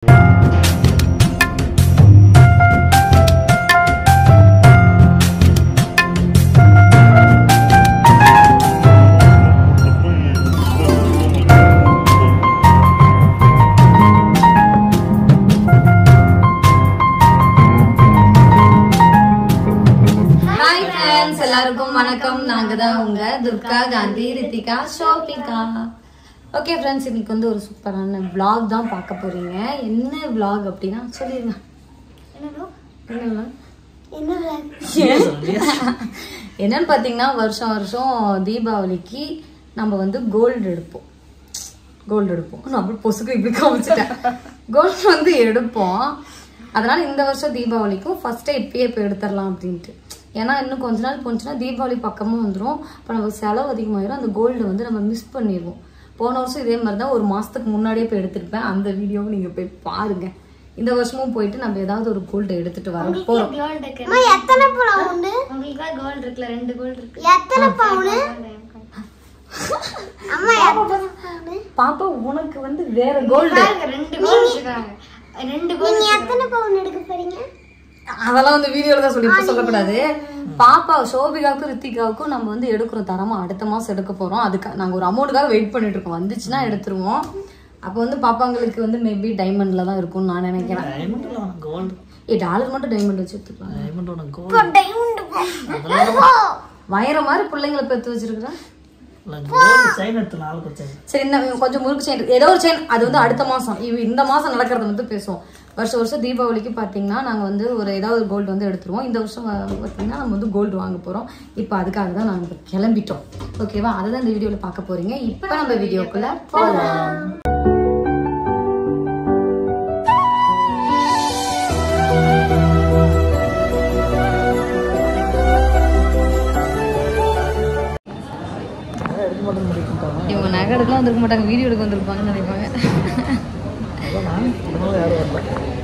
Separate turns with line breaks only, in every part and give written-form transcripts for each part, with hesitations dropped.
எல்லாருக்கும் வணக்கம். நாங்க தான் உங்க துர்கா காந்தி ரித்திகா ஷோபிகா. ஓகே ஃப்ரெண்ட்ஸ், இன்னைக்கு வந்து ஒரு சூப்பரான vlog தான் பார்க்க போறீங்க. என்ன vlog அப்படின்னா சொல்லிருங்க. என்னன்னு பாத்தீங்கன்னா, வருஷம் வருஷம் தீபாவளிக்கு நம்ம வந்து கோல்டு எடுப்போம். நான் அப்படி பொசுக்கு இப்படி காமிச்சிட்டேன். கோல்டு வந்து எடுப்போம். அதனால இந்த வருஷம் தீபாவளிக்கும் ஃபர்ஸ்டே இப்பயே இப்போ எடுத்துடலாம் அப்படின்ட்டு. ஏன்னா இன்னும் கொஞ்ச நாள் போச்சுன்னா தீபாவளி பக்கமும் வந்துடும். இப்போ நமக்கு செலவு அதிகமாயிரும். அந்த கோல்டு வந்து நம்ம மிஸ் பண்ணிடுவோம். போன வருஷம் இதே மாதிரி தான் ஒரு மாசத்துக்கு முன்னாடியே போய் எடுத்துருப்பேன். அந்த வீடியோவை நீங்க போய் பாருங்க. இந்த வருஷமும் போயிட்டு நம்ம ஏதாவது ஒரு கோல்டு எடுத்துட்டு வர போறோம். பாப்பா உனக்கு வந்து வேற கோல்டு அதெல்லாம் வந்து வீடியோல தான் சொல்லக்கூடாது. பாப்பா சோபிகாவுக்கும் ரித்திகாவுக்கும் நம்ம வந்து எடுக்கிறோம் தரமா. அடுத்த மாசம் எடுக்க போறோம். அதுக்கு நாங்க ஒரு அமௌண்ட்டுக்காக வெயிட் பண்ணிட்டு இருக்கோம். வந்துச்சுன்னா எடுத்துருவோம். அப்ப வந்து பாப்பாங்களுக்கு வந்து மேபி டைமண்ட்ல தான் இருக்கும்னு நான் நினைக்கிறேன். டாலர் மட்டும் டைமண்ட் வச்சு எடுத்துக்கலாம். வயிற மாதிரி பிள்ளைங்களை பெற்று வச்சிருக்கிறேன். சரி, கொஞ்சம் முறுக்கு செயின், ஏதோ ஒரு செயின். அது வந்து அடுத்த மாசம், இந்த மாசம் நடக்கிறத வந்து பேசுவோம். வருஷம் வருஷம் தீபாவளிக்கு பார்த்தீங்கன்னா நாங்கள் வந்து ஒரு ஏதாவது கோல்டு வந்து எடுத்துருவோம். இந்த வருஷம் பார்த்தீங்கன்னா நம்ம வந்து கோல்டு வாங்க போகிறோம். இப்போ அதுக்காக தான் நாங்கள் கிளம்பிட்டோம். ஓகேவா? அதை தான் இந்த வீடியோவில் பார்க்க போறீங்க. இப்போ நம்ம வீடியோக்குள்ள போகலாம். இவங்க நகை எடுக்கலாம் வந்துருக்க மாட்டாங்க, வீடியோ எடுக்க வந்திருப்பாங்கன்னு நினைப்பாங்க.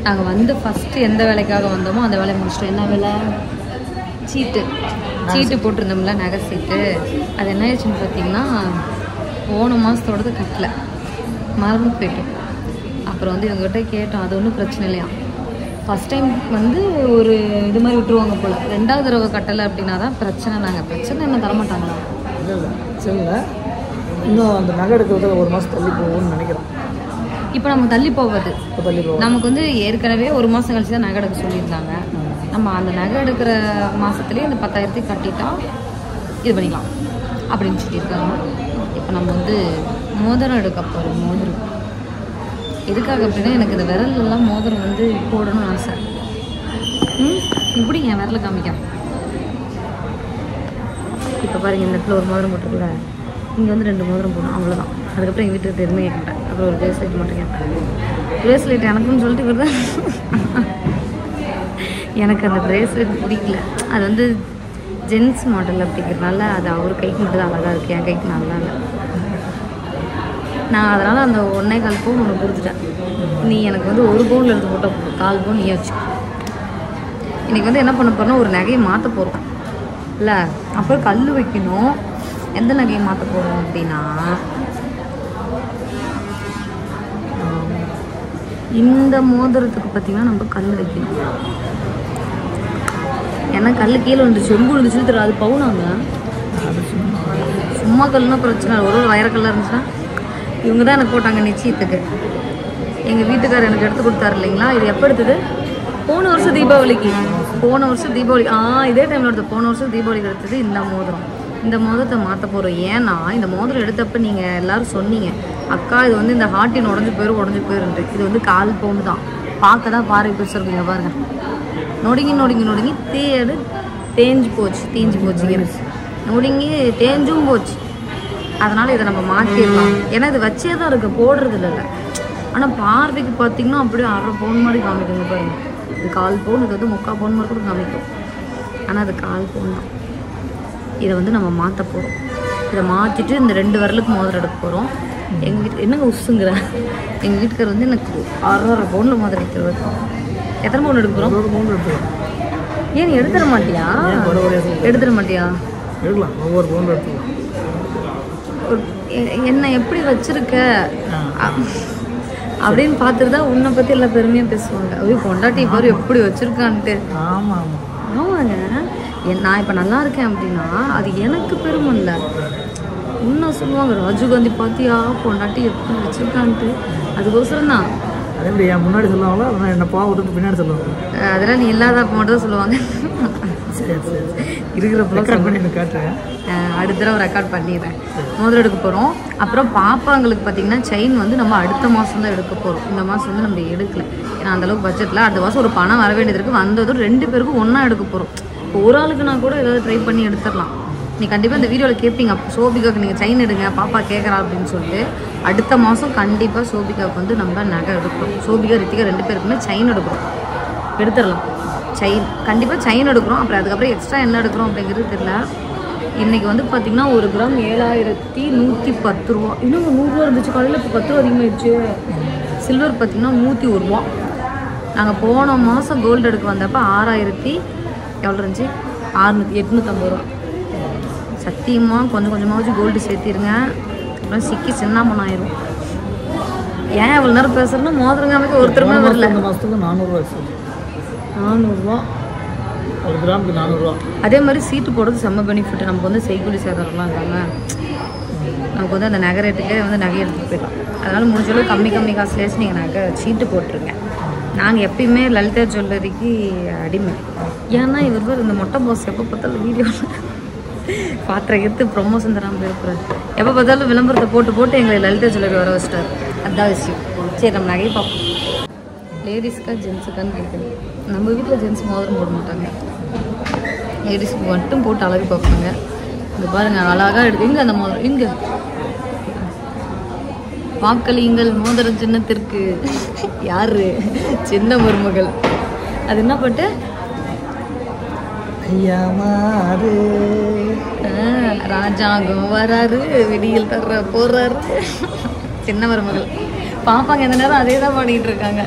நாங்கள் வந்து ஃபஸ்ட்டு எந்த வேலைக்காக வந்தோமோ அந்த வேலையை முடிச்சிட்டோம். என்ன வேலை? சீட்டு போட்டிருந்தோம்ல, நகை சீட்டு. அது என்ன ஆயிடுச்சுன்னு பார்த்தீங்கன்னா, போன மாதத்தோடது கட்டலை, மறந்து போயிட்டோம். அப்புறம் வந்து இவங்ககிட்ட கேட்டோம். அது ஒன்றும் பிரச்சனை இல்லையா. ஃபஸ்ட் டைம் வந்து ஒரு இது மாதிரி விட்டுருவாங்க போல். 2வது தடவை கட்டலை அப்படின்னா தான் பிரச்சனை. நாங்கள் பிரச்சனை என்ன தரமாட்டாங்களா?
இல்லை, இன்னும் அந்த நகை எடுக்கிறதுக்கு ஒரு மாதம் தள்ளி போகும்னு நினைக்கிறோம்.
இப்போ நம்ம தள்ளி போவது நமக்கு வந்து ஏற்கனவே ஒரு மாதம் கழிச்சு தான் நகை எடுக்க சொல்லியிருந்தாங்க. நம்ம அந்த நகை எடுக்கிற மாதத்துலேயே அந்த 10,000 கட்டிட்டா இது பண்ணிக்கலாம் அப்படின்னு சொல்லியிருக்காங்க. இப்போ நம்ம வந்து மோதிரம் எடுக்க போகிறோம். மோதிரம் எதுக்காக அப்படின்னா, எனக்கு இந்த விரலெல்லாம் மோதிரம் வந்து போடணும்னு ஆசை. இப்படி என் விரலை காமிக்க. இப்போ பாருங்கள், இந்த இடத்துல ஒரு மோதிரம் போட்டுருக்குல்ல, இங்கே வந்து 2 மோதிரம் போடணும், அவ்வளோதான். அதுக்கப்புறம் எங்கள் வீட்டுக்கு எதுவுமே கேட்கேன். அப்புறம் ஒரு பிரேஸ்லெட் மட்டும் கேட்பேன். பிரேஸ்லெட் எனக்குன்னு சொல்லிட்டு வருது. எனக்கு அந்த பிரேஸ்லெட் பிடிக்கல. அது வந்து ஜென்ஸ் மாடல் அப்படிங்கிறதுனால அது அவர் கைக்கு மட்டும் தான் அழகாக இருக்குது, என் கைக்கு நல்லா இல்லை. நான் அதனால் அந்த 1.25 பவுன் ஒன்று கொடுத்துட்டேன். நீ எனக்கு வந்து 1 பவுனில் எடுத்து போட்டால் 4 பவுன் நீ வச்சு. இன்றைக்கி வந்து என்ன பண்ண போகிறோன்னா, ஒரு நகையை மாற்ற போகிறோம் இல்லை, அப்புறம் கல் வைக்கணும். எந்த நகையை மாற்ற போகிறோம் அப்படின்னா, இந்த மோதிரத்துக்கு பார்த்தீங்கன்னா நம்ம கல் வைக்கணும். ஏன்னா கல் கீழே வந்துச்சு, ரொம்ப இருந்துச்சு தெரியும். அது பவுனாங்க. சும்மா கல்லுனா பிரச்சனை. ஒரு வைரக்கல்லாக இருந்துச்சுன்னா. இவங்க தான் எனக்கு போட்டாங்க நிச்சயத்துக்கு. எங்கள் வீட்டுக்காரர் எனக்கு எடுத்து கொடுத்தாரு இல்லைங்களா. இது எப்போ எடுத்தது? போன வருஷம் தீபாவளிக்கு. இதே டைமில் எடுத்தது. போன வருஷம் தீபாவளிக்கு எடுத்தது இந்த மோதிரம். இந்த மோதிரத்தை மாற்ற போகிறோம். ஏன்னா இந்த மோதிரம் எடுத்தப்போ நீங்கள் எல்லோரும் சொன்னீங்க, அக்கா இது வந்து இந்த ஹார்ட்டின் உடஞ்சி போயிருன்ட்டு. இது வந்து 1/4 பவுன் தான். பார்க்க தான் பாறை பிடிச்சிருக்கீங்க பாருங்கள். நொடுங்கி தேஞ்சு போச்சு. நொடுங்கி தேஞ்சும் போச்சு. அதனால் இதை நம்ம மாற்றிடலாம். ஏன்னா இது வச்சே தான் இருக்குது, போடுறது இல்லை. ஆனால் பார்வைக்கு பார்த்தீங்கன்னா அப்படியே 1/2 பவுன் மாதிரி காமிக்குங்க பாருங்கள். இது 1/4 பவுன், இது வந்து 3/4 பவுன் மாதிரி கூட காமிக்கும். ஆனால் அது 1/4 பவுன் தான். இதை வந்து நம்ம மாற்ற போகிறோம். இதை மாற்றிட்டு இந்த 2 விரலுக்கு மோதிரம் எடுக்க போகிறோம். எங்கள் வீட்டு என்னங்க உசுங்கிற எங்கள் வீட்டுக்கார் வந்து எனக்கு 1/2 பவுனில் மோதிரம் எடுத்துருவாரு. எத்தனை பவுன் எடுக்க போகிறோம்?
1 பவுன் எடுத்துருவோம்.
ஏன் எடுத்துட மாட்டியா?
எடுக்கலாம், ஒவ்வொரு பவுன் எடுத்துக்கலாம்.
என்ன எப்படி வச்சிருக்க அப்படின்னு பார்த்துட்டு தான் உன்னை பற்றி எல்லாம் பெருமையாக பேசுவாங்க. ஐயோ பொண்டாட்டி பாரு எப்படி வச்சுருக்கான்ட்டு.
ஆமாம்
ஆமாங்க. நான் இப்போ நல்லா இருக்கேன் அப்படின்னா அது எனக்கு பெருமை இல்லை. இன்னும் சொல்லுவாங்க ராஜீவ்காந்தி பார்த்தியா பொண்டாட்டி எப்படி வச்சுருக்கான்ட்டு. அதுக்கோசரம் தான்.
அதே மாதிரி என் முன்னாடி சொல்லுவாங்களா ஆனால் என்ன விட்டுட்டு பின்னாடி சொல்லுவாங்க.
அதெல்லாம் நீ இல்லாதப்ப மட்டும் தான் சொல்லுவாங்க. இருக்கிறப்பெல்லாம்
பண்ணி காட்டுறேன்.
அடுத்த தடவை ரெக்கார்ட் பண்ணிடுறேன். முதல்ல எடுக்க போகிறோம். அப்புறம் பாப்பாங்களுக்கு பார்த்தீங்கன்னா செயின் வந்து நம்ம அடுத்த மாதம் தான் எடுக்க போகிறோம். இந்த மாதம் வந்து நம்ம எடுக்கல, ஏன்னா அந்தளவுக்கு பட்ஜெட்டில். அடுத்த மாதம் ஒரு பணம் வர வேண்டியது இருக்குது. வந்ததும் 2 பேருக்கும் ஒன்றா எடுக்க போகிறோம். இப்போ ஒரு ஆளுக்கு நான் கூட ஏதாவது ட்ரை பண்ணி எடுத்துடலாம். நீ கண்டிப்பாக இந்த வீடியோவில் கேட்பீங்க, சோபிகாவுக்கு நீங்கள் செயின் எடுங்க பாப்பா கேட்குறா அப்படின்னு சொல்லிட்டு. அடுத்த மாதம் கண்டிப்பாக சோபிகாவுக்கு வந்து நம்ம நகை எடுக்கிறோம். சோபிகா ரித்திகா 2 பேருக்குமே செயின் எடுத்துடலாம். செயின் கண்டிப்பாக செயின் எடுக்கிறோம். அப்புறம் அதுக்கப்புறம் எக்ஸ்ட்ரா என்ன எடுக்கிறோம் அப்படிங்கிறது தெரியல. இன்றைக்கி வந்து பார்த்திங்கன்னா 1 கிராம் 7110 ரூபா. இன்னும் 100 ரூபா இருந்துச்சு காலையில், இப்போ 10 ரூபா அதிகமாகிடுச்சு. சில்வர் பார்த்திங்கன்னா 101 ரூபா. நாங்கள் போன மாதம் கோல்டு எடுக்க வந்தப்போ 6000 எவ்வளோ இருந்துச்சு, 850 ரூபா. சத்தியமாக கொஞ்சம் கொஞ்சமாகச்சு கோல்டு சேர்த்திருங்க, அப்புறம் சிக்கி சின்ன பண்ணாயிரும். ஏன் இவ்வளோ நேரம் பேசுகிறேன்னா மோதிரங்க அமைக்க ஒருத்தருமே வரல.
இந்த மாதத்துக்கு 400
ரூபா
1 கிராமுக்கு 400 ரூபா.
அதே மாதிரி சீட்டு போடுறது செம்ம பெனிஃபிட். நமக்கு வந்து செய்கூலி சேதாரம்லாம் இல்லாமல் நமக்கு வந்து அந்த நகை ரேட்டுக்கே வந்து நகை எடுத்துகிட்டு போயிடலாம். அதனால் முடிஞ்சளவு கம்மி காசுலேயாச்சும் நீங்கள் நகை சீட்டு போட்டுருங்க. நாங்கள் எப்பயுமே லலிதா ஜுவல்லரிக்கு அடிமை. ஏன்னா இவர் இந்த மொட்டை பாஸ் எப்போ பார்த்தாலும் வீடியோவில் பாத்திரம் எடுத்து ப்ரொமோஷன் தராமல் இருக்கிறார். எப்போ பார்த்தாலும் விளம்பரத்தை போட்டு எங்களை லலிதா ஜுவல்லரி வர வச்சிட்டார். அதுதான் விஷயம். சரி நம்ம நகையை பார்ப்போம். லேடிஸ்க்கா ஜென்ஸுக்கான்னு கேட்குது. நம்ம வீட்டில் ஜென்ஸ் மோதிரம் போட மாட்டாங்க, லேடிஸ்க்கு மட்டும் போட்டு அழகு பார்ப்பாங்க. இங்கே பாருங்கள் அழகாக எடுத்து அந்த மோதிரம் இங்கே வாக்களியுங்கள் மோதிரம் சின்னத்திற்கு. யார்? சின்ன மருமகள். அது என்ன பாட்டு? ராஜாங்கம் வராரு விடியில் தர்ற போறாரு. சின்ன மருமகள். பாப்பாங்க எந்த நேரம் அதே தான் பாடிட்டு இருக்காங்க.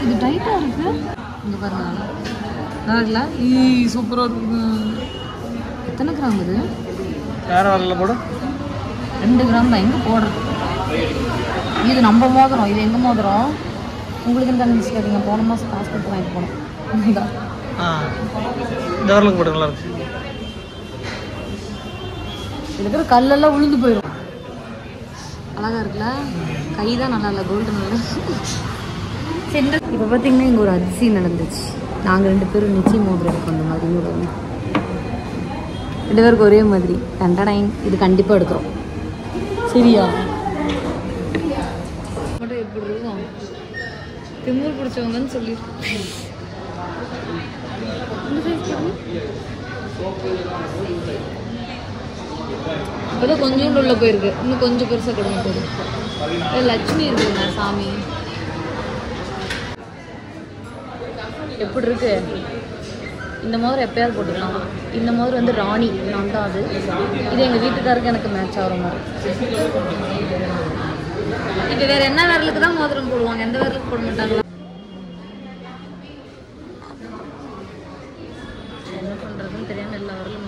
இது டைட்டா இருக்கு. இங்க பாருங்க நல்லா இருக்குல்ல? சூப்பரா இருக்கு. எத்தனை கிராம் இது?
வேற வரல போட
2 கிராம் தான். எங்கே போடுறது? இது நம்ம மோதிரம். இது எங்கே மோதிரம்? உங்களுக்கு என்ன நினச்சிக்காதீங்க, போன மாதம் காசு கொடுத்து வாங்கிட்டு போனோம். இதுதான்
இந்த வரலுக்கு போட்டு நல்லா இருக்கு.
இருக்கிற கல்லெல்லாம் உளுந்து போயிடும். அழகாக இருக்குல்ல? கை தான் நல்லா இல்லை, கோல்டு நல்லா. இப்போ பார்த்தீங்கன்னா இங்கே ஒரு அதிசயம் நடந்துச்சு. நாங்கள் 2 பேரும் நிச்சயம் மோதிரம் எடுக்க வந்த மாதிரி. 2 பேருக்கு ஒரே மாதிரி. டண்டடைன். இது கண்டிப்பாக எடுக்கிறோம். சரியா? மட்டும் எப்படி இருக்கும்? திமுர் பிடிச்சவங்கன்னு சொல்லியிருக்கேன். இப்போதான் கொஞ்சோண்டு உள்ள போயிருக்கு. இன்னும் கொஞ்சம் பெருசாக கொடுங்க போதும். லட்சுமி இருக்குங்க சாமி. எப்படி இருக்கு? இந்த மோதிரம் எப்பயாவது போட்டுக்கலாம். இந்த மோதிரம் வந்து ராணி. நான் தான் அது. இது எங்கள் வீட்டுக்காருக்கு எனக்கு மேட்ச் ஆகிற மாதிரி. இப்போ வேறு என்ன விரலுக்கு தான் மோதிரம் போடுவாங்க, எந்த விரலுக்கு போட மாட்டாங்களா? என்ன பண்ணுறதுன்னு தெரியாமல் எல்லா விரலும்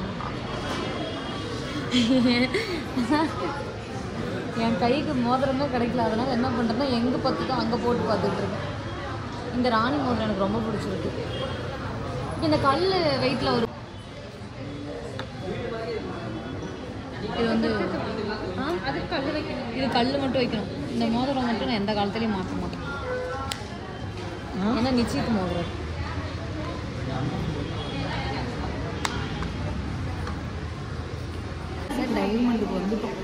என் கைக்கு மோதிரமே கிடைக்கல. அதனால் என்ன பண்ணுறேன்னா எங்கே பார்த்துட்டோ அங்கே போட்டு பார்த்துட்டு இருக்கேன். இந்த ராணி மோதிரம் எனக்கு ரொம்ப பிடிச்சிருக்கு. இந்த கல் வெயிட்டில் வரும். இது வந்து அது கல் வைக்கணும். இது கல் மட்டும் வைக்கணும். இந்த மோதிரம் மட்டும் நான் எந்த காலத்துலையும் மாற்ற மாட்டேன். ஏன்னா நிச்சயத்து மோதிரம். டைமண்டுக்கு வந்துட்டோம்.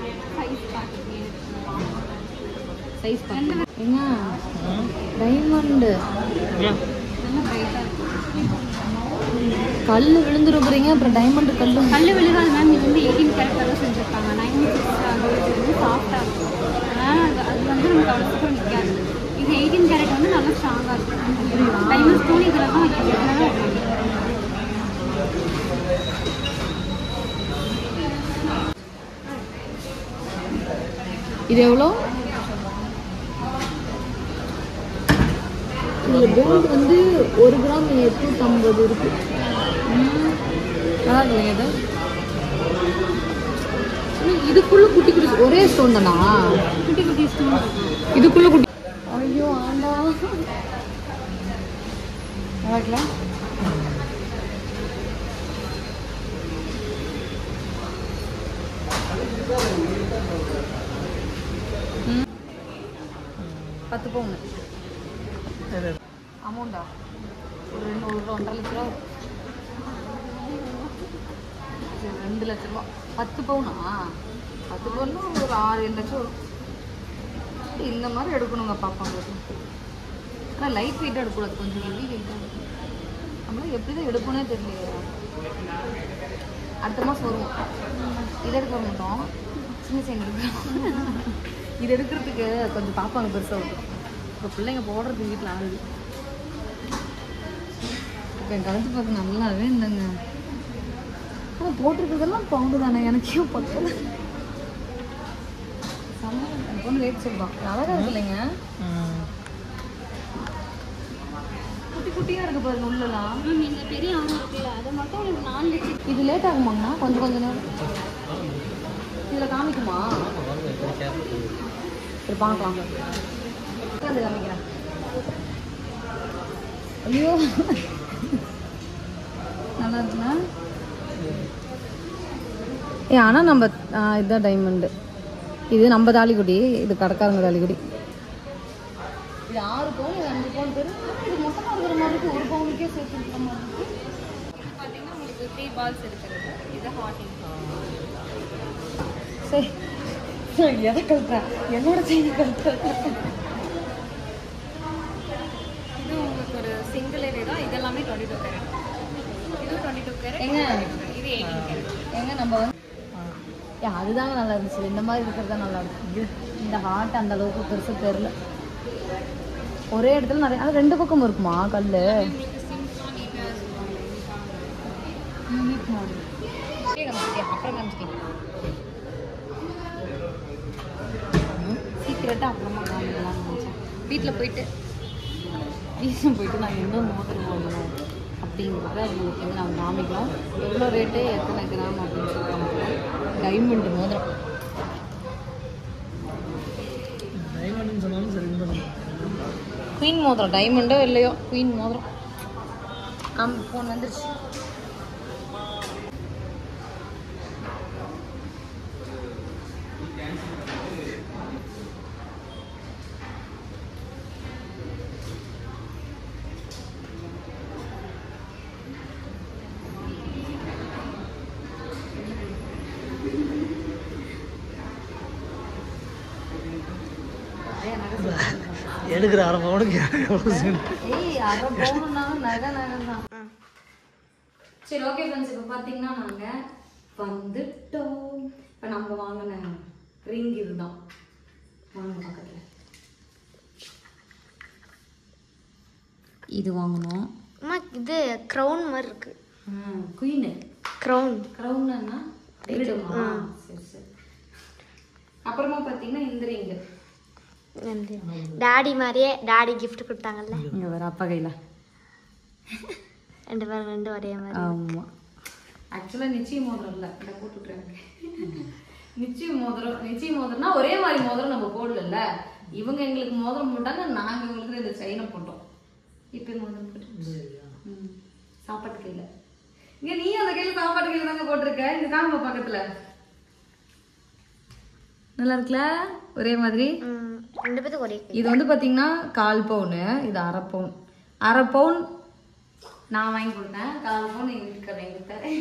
சைஸ் பார்க்க ஏங்க டைமண்டு கல் விழுந்துட போகிறீங்க. அப்புறம் டைமண்டு கல்
விழுகாது மேம். இது வந்து 18 கேரக்டர் தான் செஞ்சுருக்காங்க. 96 வந்து சாஃப்டாக இருக்கும். அதனால் அது வந்து நமக்கு அவ்வளோ நிற்காது. இது 18 கேரட் வந்து நல்லா ஸ்ட்ராங்காக இருக்கும். டைமண்ட் ஸ்டோன் இதில் தான் வைக்கிறதுனால
இது எவ்வளோ? இதில் கோல்டு வந்து 1 கிராம் 850 இருக்கு. நல்லா இல்லைங்க இது. இதுக்குள்ள குட்டி குட்டி ஒரே ஸ்டோன் தானா?
குட்டி குட்டி ஸ்டோன்.
இதுக்குள்ள குட்டி. ஐயோ ஆண்டா. நல்லா பத்து பவுன் அமௌண்டா? ஒரு 1.5 லட்ச ரூபா. 2 லட்ச ரூபா. 10 பவுனா? 10 பவுன்னா ஒரு 6-7 லட்சம் வரும். இந்த மாதிரி எடுக்கணுங்க பாப்பாங்களுக்கு. ஆனால் லைட் வெயிட்டாக எடுக்கக்கூடாது, கொஞ்சம் ஹெவி வெயிட்டாக இருக்கும். நம்மளாம் எப்படி தான் எடுக்கணும்னே தெரியல. அடுத்த மாதம் வருவோம். இதை எடுக்க மாட்டோம், சின்ன செயின் எடுக்கிறோம். இது எடுக்கிறதுக்கு கொஞ்சம் பாப்பாங்க பெருசாக இருக்கும். இப்போ பிள்ளைங்க போடுறது வீட்டில் ஆகுது. இப்போ என் கலந்து பார்க்க நல்லாவே இல்லைங்க. ஆனால் போட்டிருக்கிறதெல்லாம் பவுண்டு தானே, எனக்கே பத்தல. பொண்ணு ரேட் சொல்லுவான். அழகாக இருக்கு இல்லைங்க, குட்டி குட்டியாக இருக்கு பாருங்க உள்ளலாம்.
இந்த பெரிய ஆரம் இருக்குல்ல, அதை மட்டும் ஒரு 4 லட்சம்.
இது லேட் ஆகுமாங்கண்ணா? கொஞ்சம் நேரம் இதில் காமிக்குமா? சரி பார்க்கலாம். அது காமிக்கிறேன். ஐயோ நல்லா இருக்குண்ணா. ஆனால் நம்ம இதுதான் டைமண்டு. இது நம்ம தாலிக்குடி, இது கடைக்காரங்க தாலிக்குடி. இது 6 பவுன், இது 5 பவுன் பேர். இது மொத்தமாக இருக்கிற மாதிரி இருக்கு, ஒரு பவுனுக்கே சேர்த்து இருக்கிற மாதிரி இருக்கு.
பார்த்தீங்கன்னா உங்களுக்கு 3 பால்ஸ் இருக்கிறது. இது ஹாட்டிங்.
சரி எதை கழுத்தேன்? என்னோட செய்தி கழுத்தேன்.
இது உங்களுக்கு ஒரு சிங்கிள் ஏரியா தான். இதெல்லாமே 22 கேரட். இது 22 கேரட்.
எங்க
இது 18 கேரட்.
எங்க நம்ம வந்து அதுதாங்க நல்லா இருந்துச்சு. இந்த மாதிரி இருக்கிறது தான் நல்லா இருக்கு. இந்த ஹார்ட் அந்த அளவுக்கு பெருசு தெரியல. ஒரே இடத்துல நிறைய, அது 2 பக்கம் இருக்குமா கல்? Unique model. அப்புறம் காமிச்சிட்டேன். சீக்கிரட்டாக அப்புறமா காமிக்கலாம்னு நினச்சேன். வீட்டில் போயிட்டு நாங்கள் இன்னும் மோதிரம் வாங்கணும் அப்படிங்கிறத உங்களுக்கு வந்து நாங்கள் காமிக்கலாம். எவ்வளோ ரேட்டு, எத்தனை கிராம் அப்படின்னு சொல்லி காமிக்கலாம். டைமண்ட் மோதிரம்.
டைமண்ட்னு சொன்னாலும் சரி.
குயின் மோதிரம், டைமண்டோ இல்லையோ குயின் மோதிரம். ஃபோன் வந்துருச்சு.
எடுக்கிற 1/2 பவுனுக்கு
அரை பவுனுனாலும் நகை தான். சரி ஓகே ஃப்ரெண்ட்ஸ், இப்போ பார்த்தீங்கன்னா நாங்கள் வந்துட்டோம். இப்போ நம்ம வாங்கின ரிங் இதுதான். வாங்க பக்கத்தில் இது வாங்கினோம்.
அம்மா இது க்ரௌன் மாதிரி இருக்கு.
குயினு க்ரௌன்னா விடுமா? சரி சரி. அப்புறமா பார்த்தீங்கன்னா இந்த ரிங்கு
டாடி மாதிரியே டாடி கிஃப்ட் கொடுத்தாங்கல்ல.
இங்கே வர அப்பா கையில்
2 பேரும் 2 ஒரே மாதிரி.
ஆமாம். ஆக்சுவலாக நிச்சய மோதிரம் இல்லை, இதை போட்டுட்றாங்க. நிச்சய மோதிரம்னா ஒரே மாதிரி மோதிரம் நம்ம போடல. இவங்க எங்களுக்கு மோதிரம் போட்டாங்க, நாங்கள் இவங்களுக்கு இந்த செயினை போட்டோம். இப்போ மோதிரம் போட்டு சாப்பாட்டு கையில். இங்கே நீ அந்த கையில் சாப்பாட்டு கையில் தாங்க போட்டிருக்க. இந்த காம பக்கத்தில் நல்லா இருக்குல்ல, ஒரே மாதிரி.
2 பேருக்கு ஒரே.
இது வந்து பார்த்தீங்கன்னா 1/4 பவுனு, இது 1/2 பவுன். 1/2 பவுன் நான் வாங்கி கொடுத்தேன், 1/4 பவுன் எங்கள் வீட்டுக்கார வாங்கி கொடுத்தாரு.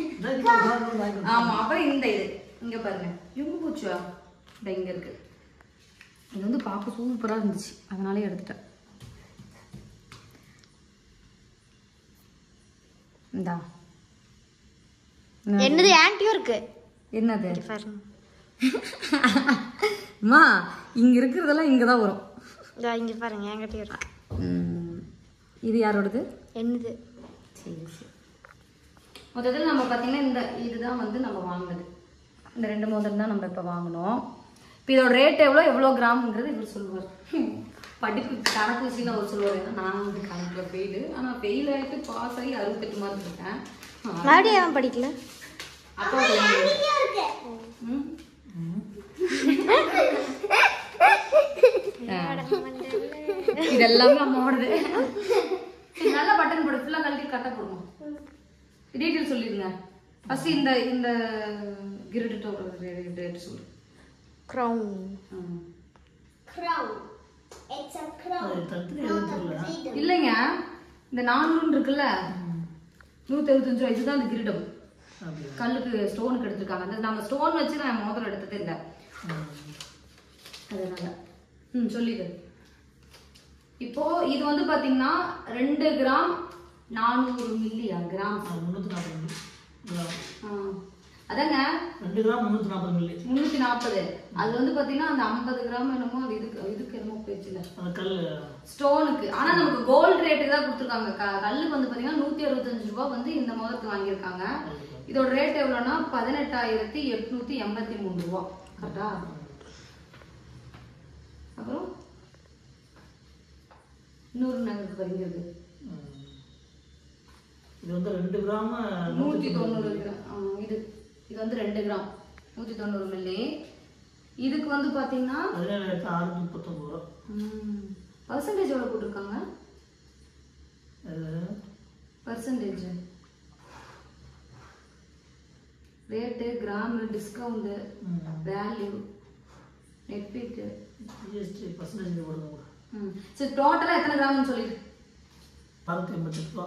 ஆமாம். அப்புறம் இந்த இது இங்கே பாருங்க, எங்கே போச்சா? இந்த இங்கே இருக்கு. இது வந்து பார்க்க சூப்பராக இருந்துச்சு, அதனாலே எடுத்துட்டேன். இந்தா
என்னது ஆன்ட்டியும் இருக்கு.
என்னது?
பாருங்க
அம்மா, இங்கே இருக்கிறதெல்லாம் இங்கே தான் வரும்.
இங்கே பாருங்க, என்கிட்டயும் இருக்கு.
இது யாரோடது?
என்னது?
சரி சரி. மொத்தத்தில் நம்ம பார்த்தீங்கன்னா இந்த இதுதான் வந்து நம்ம வாங்கினது. இந்த 2 மோதிரம் தான் நம்ம இப்போ வாங்கினோம். இப்போ இதோட ரேட் எவ்வளோ கிராம்ங்கிறது இவர் சொல்லுவார். படிப்பு கணக்கு விஷயம் அவர் சொல்லுவார். ஏன்னா நான் வந்து கணக்கில் ஃபெயிலு, ஆனால் ஃபெயில் ஆகிட்டு பாஸ் ஆகி 68 மார்க் இருக்கேன்.
மறுபடியும் ஏன் படிக்கல?
அப்போ இதெல்லாமே அம்மாவோடது. நல்ல பட்டன் போடு, ஃபுல்லா கழட்டி கட்ட போடுமா. டீட்டெயில் சொல்லிடுங்க. ஃபர்ஸ்ட் இந்த கிரிட்டோட ரேட் சொல்லு.
crown
It's a crown.
இல்லைங்க, இந்த 400 இருக்குல்ல, 175 ரூபா. இதுதான் அந்த கிரீடம். கல்லுக்கு ஸ்டோனுக்கு எடுத்துருக்காங்க. அந்த நம்ம ஸ்டோன் வச்சு நான் மோதிரம் எடுத்ததே இல்லை. அதனால சொல்லிடு. இப்போ இது வந்து பாத்தீங்கன்னா 2 கிராம் 400 மில்லியா கிராம்
340
அதாங்க
2 கிராம் 340 மில்லி
340. அது வந்து பாத்தீங்கன்னா அந்த 50 கிராம் என்னமோ அது இதுக்கு என்னமோ போயிடுச்சுல
அந்த கல்
ஸ்டோனுக்கு. ஆனா நமக்கு கோல்டு ரேட்டுக்கு தான் கொடுத்துருக்காங்க. கல்லுக்கு வந்து பாத்தீங்கன்னா 165 ரூபாய் வந்து இந்த மோதிரத்துக்கு வாங்கியிருக்காங்க. இதோட ரேட் எவ்வளோன்னா 18,883 ரூபா. கரெக்டா? அப்புறம் இன்னொரு நகருக்கு வருகிறது.
இது வந்து 2 கிராம்
190 கிராம். இது வந்து 2 கிராம் 190 மில்லி. இதுக்கு வந்து பாத்தீங்கன்னா
17,639 ரூபா.
பர்சன்டேஜ் எவ்வளவு போட்டிருக்காங்க? Percentage rate, gram, discount, value, net பீட்,
ஜிஎஸ்டி பர்சன்டேஜ் போடுங்க.
சரி, டோட்டலா எத்தனை கிராம்னு சொல்லிடு.
688 ரூபா.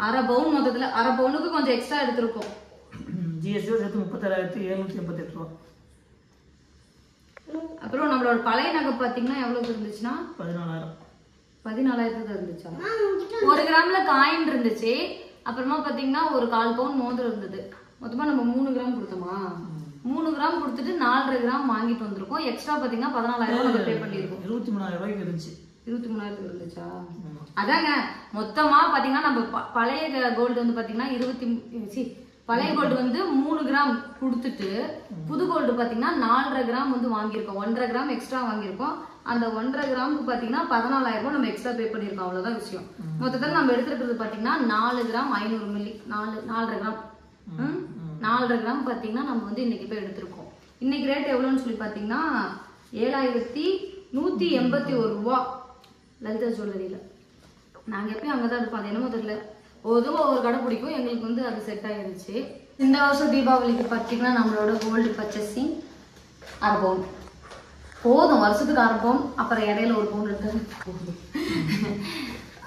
அரை பவுன் மொத்தத்துல. அரை பவுனுக்கு கொஞ்சம் எக்ஸ்ட்ரா எடுத்திருக்கோம்.
ஜிஎஸ்டி சேர்த்து 37,788 ரூபா.
அப்புறம் நம்மளோட பழைய நகை பாத்தீங்கன்னா எவ்வளவு இருந்துச்சுன்னா
14,000.
14,000 இருந்துச்சா? 1 கிராம்ல காயின் இருந்துச்சு. அப்புறமா பாத்தீங்கன்னா ஒரு 1/4 பவுன் மோதிரம் இருந்தது. மொத்தமா நம்ம 3 கிராம் கொடுத்தோமா? 3 கிராம் கொடுத்துட்டு 4.5 கிராம் வாங்கிட்டு வந்திருக்கோம். எக்ஸ்ட்ரா பாத்தீங்கன்னா 14,000 நம்ம பே பண்ணிருக்கோம்.
23,000 ரூபாய்க்கு இருந்துச்சு.
23,000 இருந்துச்சா? அதாங்க மொத்தமா பாத்தீங்கன்னா நம்ம பழைய கோல்டு வந்து பாத்தீங்கன்னா பழைய கோல்டு வந்து 3 கிராம் கொடுத்துட்டு புது கோல்டு பாத்தீங்கன்னா 4.5 கிராம் வந்து வாங்கியிருக்கோம். 1.5 கிராம் எக்ஸ்ட்ரா வாங்கியிருக்கோம். அந்த 1.5 கிராமுக்கு பாத்தீங்கன்னா 14,000 ரூபாய் நம்ம எக்ஸ்ட்ரா பே பண்ணிருக்கோம். அவ்வளவுதான் விஷயம். மொத்தத்தில் நம்ம எடுத்துருக்கிறது பாத்தீங்கன்னா 4 கிராம் 500 மில்லி 4.5 கிராம் 4.5 கிராம் பாத்தீங்கன்னா நம்ம வந்து இன்னைக்கு போய் எடுத்திருக்கோம். இன்னைக்கு ரேட் எவ்வளவுன்னு சொல்லி பாத்தீங்கன்னா 7,181 ரூபா லலிதா ஜுவல்லரியில. நாங்க எப்பயும் அங்கதான் இருப்போம். அது என்னமோ தெரியல, ஒவ்வொரு கடை பிடிக்கும். எங்களுக்கு வந்து அது செட் ஆயிடுச்சு. இந்த வருஷம் தீபாவளிக்கு பார்த்தீங்கன்னா நம்மளோட கோல்டு பர்ச்சேசிங் 1/2 பவுன் போதும். வருஷத்துக்கு 1/2 பவுன். அப்புறம் இடையில 1 பவுன் எடுத்தது போதும்.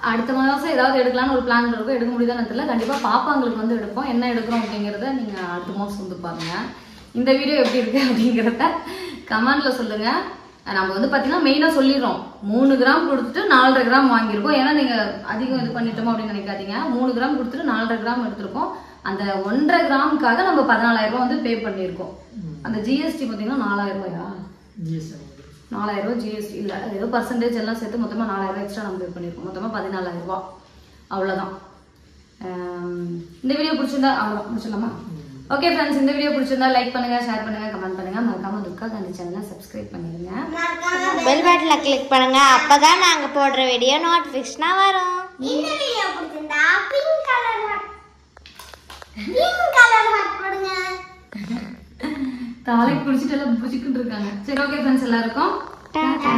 அடுத்த மாதம் ஏதாவது எடுக்கலாம்னு ஒரு பிளான் இருக்கும். எடுக்க முடியுதான்னு தெரியல. கண்டிப்பா பாப்பாங்களுக்கு வந்து எடுப்போம். என்ன எடுக்கிறோம் அப்படிங்கிறத நீங்க அடுத்த மாதம் வந்து பாருங்க. இந்த வீடியோ எப்படி இருக்கு அப்படிங்கிறத கமெண்ட்ல சொல்லுங்க. நம்ம வந்து பாத்தீங்கன்னா மெயினா சொல்லிடுறோம், 3 கிராம் கொடுத்துட்டு 4.5 கிராம் வாங்கியிருக்கோம். ஏன்னா நீங்க அதிகம் இது பண்ணிட்டோமோ அப்படின்னு நினைக்காதீங்க. 3 கிராம் கொடுத்துட்டு 4.5 கிராம் எடுத்திருக்கோம். அந்த 1.5 கிராமுக்காக நம்ம 14,000 ரூபாய் வந்து பே பண்ணியிருக்கோம். அந்த ஜிஎஸ்டி பாத்தீங்கன்னா 4,000 ரூபாயா? 4,000 ரூபாய் ஜிஎஸ்டி இல்ல, ஏதோ பர்சன்டேஜ் எல்லாம் சேர்த்து மொத்தமா 4,000 ரூபாய் எக்ஸ்ட்ரா நம்ம பே பண்ணியிருக்கோம். மொத்தமா 14,000 ரூபாய். அவ்வளவுதான். இந்த வீடியோ பிடிச்சிருந்தா அவ்வளோ முடிச்சிடலாமா? ஓகே ஃப்ரெண்ட்ஸ், இந்த வீடியோ பிடிச்சிருந்தா லைக் பண்ணுங்க, ஷேர் பண்ணுங்க, கமெண்ட் பண்ணுங்க. மறக்காம துர்கா காந்தி சேனலை சப்ஸ்கிரைப் பண்ணிடுங்க.
பெல் பட்டனை கிளிக் பண்ணுங்க. அப்பதான் நாங்க போடுற வீடியோ நோட்டிஃபிகேஷனா வரும்.
இந்த வீடியோ பிடிச்சிருந்தா பிங்க் கலர் ஹார்ட் போடுங்க.
தாலை குடிச்சிட்டு எல்லாம் புடிச்சிக்கிட்டு இருக்காங்க. சரி, ஓகே ஃப்ரெண்ட்ஸ், எல்லாருக்கும் டாடா.